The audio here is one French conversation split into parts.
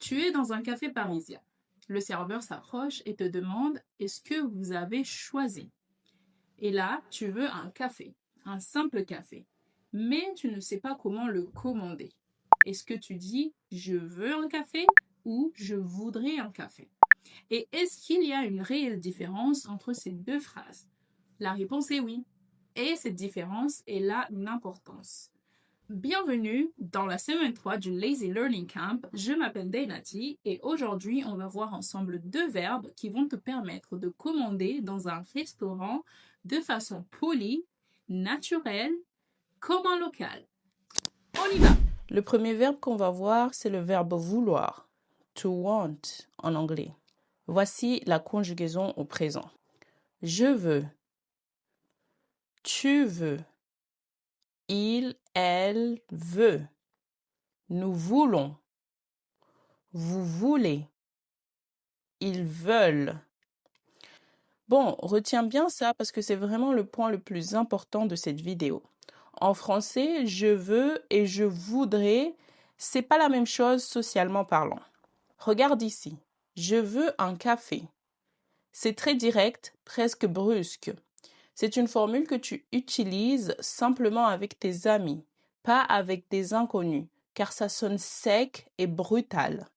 Tu es dans un café parisien. Le serveur s'approche et te demande est-ce que vous avez choisi? Et là, tu veux un café, un simple café, mais tu ne sais pas comment le commander. Est-ce que tu dis je veux un café ou je voudrais un café? Et est-ce qu'il y a une réelle différence entre ces deux phrases? La réponse est oui. Et cette différence est là une importance. Bienvenue dans la semaine 3 du Lazy Learning Camp. Je m'appelle Dainati et aujourd'hui, on va voir ensemble deux verbes qui vont te permettre de commander dans un restaurant de façon polie, naturelle, comme un local. On y va! Le premier verbe qu'on va voir, c'est le verbe vouloir, to want en anglais. Voici la conjugaison au présent. Je veux, tu veux, il, elle veut, nous voulons, vous voulez, ils veulent. Bon, retiens bien ça parce que c'est vraiment le point le plus important de cette vidéo. En français, je veux et je voudrais, c'est pas la même chose socialement parlant. Regarde ici. Je veux un café. C'est très direct, presque brusque. C'est une formule que tu utilises simplement avec tes amis, pas avec des inconnus, car ça sonne sec et brutal.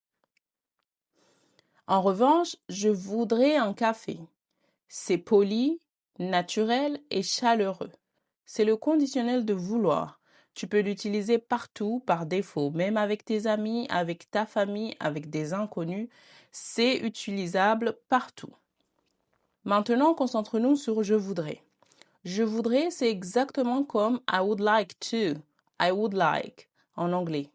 En revanche, je voudrais un café. C'est poli, naturel et chaleureux. C'est le conditionnel de vouloir. Tu peux l'utiliser partout par défaut, même avec tes amis, avec ta famille, avec des inconnus. C'est utilisable partout. Maintenant, concentrons-nous sur je voudrais. Je voudrais, c'est exactement comme I would like to, I would like en anglais.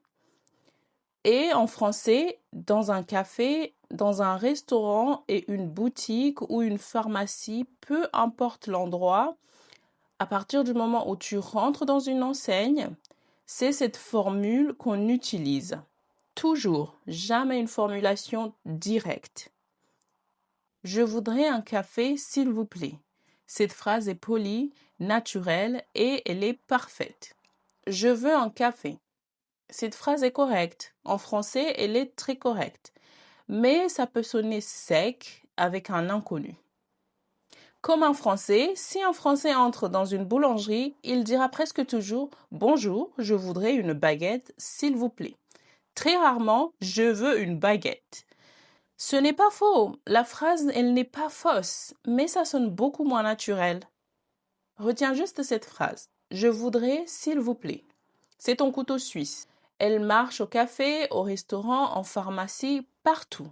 Et en français, dans un café, dans un restaurant et une boutique ou une pharmacie, peu importe l'endroit, à partir du moment où tu rentres dans une enseigne, c'est cette formule qu'on utilise. Toujours, jamais une formulation directe. Je voudrais un café, s'il vous plaît. Cette phrase est polie, naturelle et elle est parfaite. Je veux un café. Cette phrase est correcte. En français, elle est très correcte. Mais ça peut sonner sec avec un inconnu. Comme en français, si un Français entre dans une boulangerie, il dira presque toujours « Bonjour, je voudrais une baguette, s'il vous plaît ». Très rarement « Je veux une baguette ». Ce n'est pas faux, la phrase, elle n'est pas fausse, mais ça sonne beaucoup moins naturel. Retiens juste cette phrase. Je voudrais, s'il vous plaît. C'est ton couteau suisse. Elle marche au café, au restaurant, en pharmacie, partout.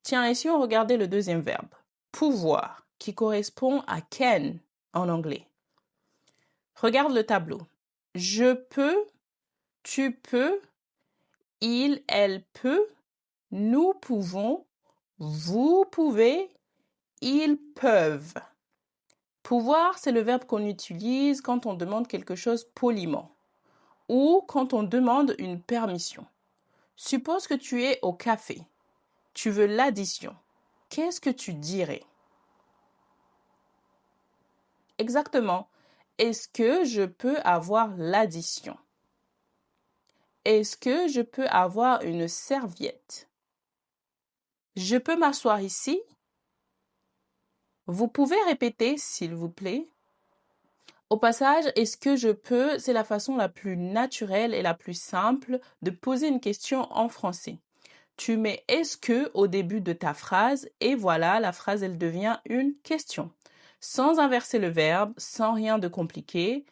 Tiens, ici on regardait le deuxième verbe. Pouvoir, qui correspond à can en anglais. Regarde le tableau. Je peux, tu peux, il, elle peut, nous pouvons, vous pouvez, ils peuvent. Pouvoir, c'est le verbe qu'on utilise quand on demande quelque chose poliment ou quand on demande une permission. Suppose que tu es au café. Tu veux l'addition. Qu'est-ce que tu dirais? Exactement. Est-ce que je peux avoir l'addition? Est-ce que je peux avoir une serviette? Je peux m'asseoir ici? Vous pouvez répéter, s'il vous plaît? Au passage, est-ce que je peux, c'est la façon la plus naturelle et la plus simple de poser une question en français. Tu mets est-ce que au début de ta phrase et voilà, la phrase, elle devient une question. Sans inverser le verbe, sans rien de compliqué.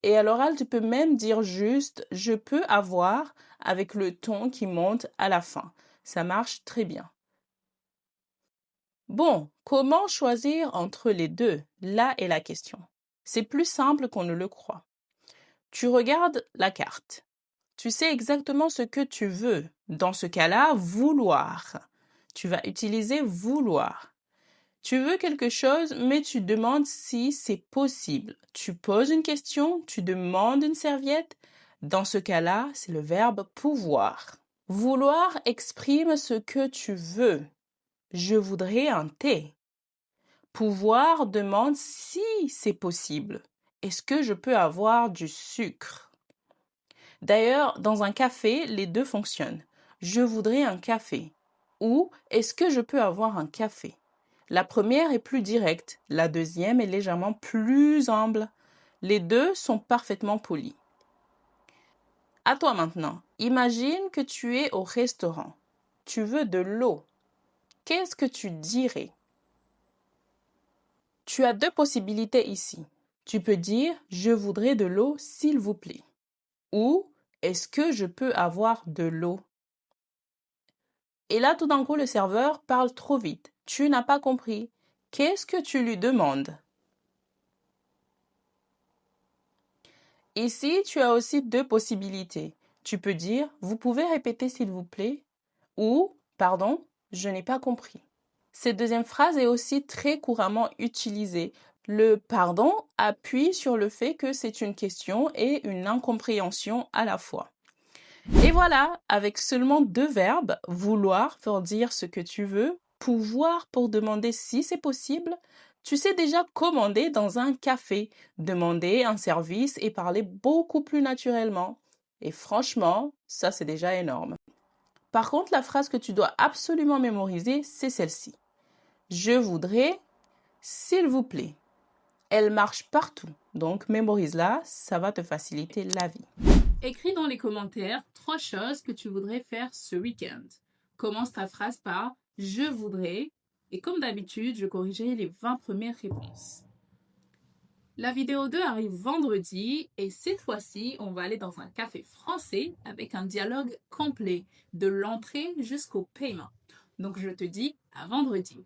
Et à l'oral, tu peux même dire juste je peux avoir avec le ton qui monte à la fin. Ça marche très bien. Bon, comment choisir entre les deux? Là est la question. C'est plus simple qu'on ne le croit. Tu regardes la carte. Tu sais exactement ce que tu veux. Dans ce cas-là, vouloir. Tu vas utiliser vouloir. Tu veux quelque chose, mais tu demandes si c'est possible. Tu poses une question, tu demandes une serviette. Dans ce cas-là, c'est le verbe pouvoir. Vouloir exprime ce que tu veux. Je voudrais un thé. Pouvoir demande si c'est possible. Est-ce que je peux avoir du sucre? D'ailleurs, dans un café, les deux fonctionnent. je voudrais un café ou est-ce que je peux avoir un café? La première est plus directe, la deuxième est légèrement plus humble. Les deux sont parfaitement polis. À toi maintenant, imagine que tu es au restaurant. Tu veux de l'eau. Qu'est-ce que tu dirais? Tu as deux possibilités ici. Tu peux dire « Je voudrais de l'eau, s'il vous plaît » ou « Est-ce que je peux avoir de l'eau ?» Et là, tout d'un coup, le serveur parle trop vite. Tu n'as pas compris. Qu'est-ce que tu lui demandes? Ici, tu as aussi deux possibilités. Tu peux dire « Vous pouvez répéter s'il vous plaît » ou « Pardon, je n'ai pas compris ». Cette deuxième phrase est aussi très couramment utilisée. Le pardon appuie sur le fait que c'est une question et une incompréhension à la fois. Et voilà, avec seulement deux verbes, vouloir pour dire ce que tu veux, pouvoir pour demander si c'est possible, tu sais déjà commander dans un café, demander un service et parler beaucoup plus naturellement. Et franchement, ça c'est déjà énorme. Par contre, la phrase que tu dois absolument mémoriser, c'est celle-ci. Je voudrais, s'il vous plaît. Elle marche partout, donc mémorise-la, ça va te faciliter la vie. Écris dans les commentaires 3 choses que tu voudrais faire ce week-end. Commence ta phrase par « je voudrais » et comme d'habitude, je corrigerai les 20 premières réponses. La vidéo 2 arrive vendredi et cette fois-ci, on va aller dans un café français avec un dialogue complet, de l'entrée jusqu'au paiement. Donc je te dis à vendredi.